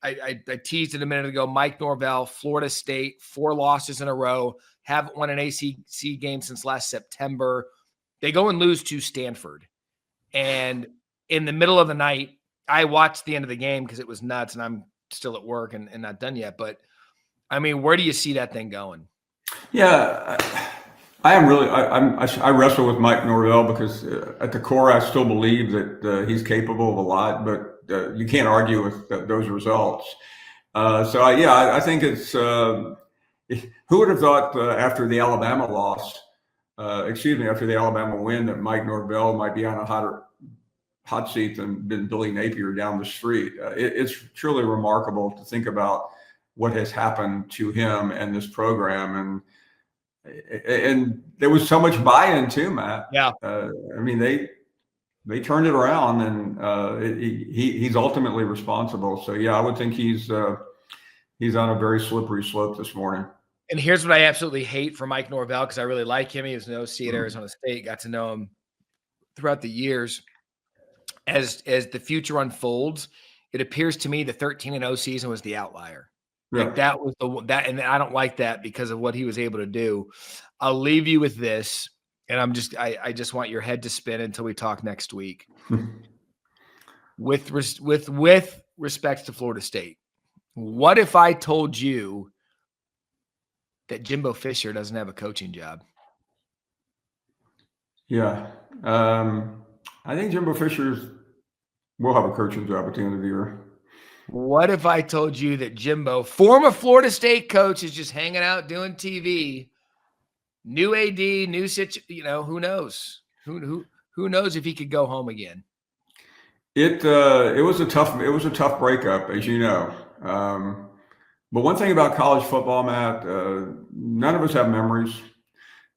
I teased it a minute ago. Mike Norvell, Florida State, 4 losses in a row, haven't won an ACC game since last September. They go and lose to Stanford. And in the middle of the night, I watched the end of the game because it was nuts, and I'm still at work and not done yet. But, I mean, where do you see that thing going? Yeah, I wrestle with Mike Norvell because at the core, I still believe that he's capable of a lot, but you can't argue with those results. I think it's who would have thought after the Alabama loss, after the Alabama win, that Mike Norvell might be on a hot seat than Billy Napier down the street. It's truly remarkable to think about what has happened to him and this program, and there was so much buy-in too, Matt. Yeah, I mean they turned it around, and he's ultimately responsible. So yeah, I would think he's on a very slippery slope this morning. And here's what I absolutely hate for Mike Norvell, because I really like him. He was an OC at Arizona State, got to know him throughout the years. As the future unfolds, it appears to me the 13-0 season was the outlier. Yeah. Like that was and I don't like that because of what he was able to do. I'll leave you with this, and I just want your head to spin until we talk next week. With respect to Florida State, what if I told you that Jimbo Fisher doesn't have a coaching job? Yeah. I think Jimbo Fisher will have a coaching job at the end of the year. What if I told you that Jimbo, former Florida State coach, is just hanging out doing TV, new AD, new situation? Who knows? Who knows if he could go home again? It was a tough breakup, as you know. But one thing about college football, Matt, none of us have memories.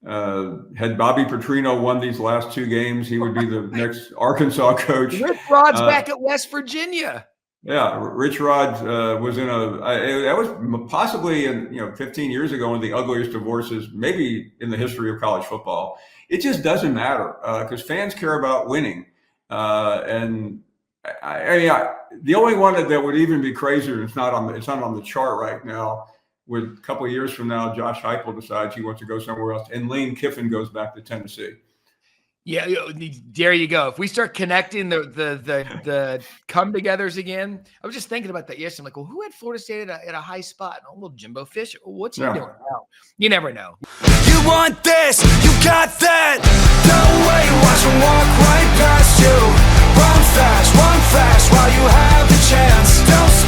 Had Bobby Petrino won these last 2 games, he would be the next Arkansas coach. Rich Rod's back at West Virginia. Yeah, Rich Rod was in that was possibly 15 years ago, one of the ugliest divorces maybe in the history of college football. It just doesn't matter because fans care about winning. And the only one that would even be crazier, it's not on the chart right now, with a couple of years from now, Josh Heupel decides he wants to go somewhere else, and Lane Kiffin goes back to Tennessee. Yeah, there you go. If we start connecting the come-togethers again, I was just thinking about that yesterday. I'm like, well, who had Florida State at a high spot? Oh, well, Jimbo Fisher. What's he doing now? You never know. You want this, you got that. No way, watch them walk right past you. Run fast while you have the chance. Don't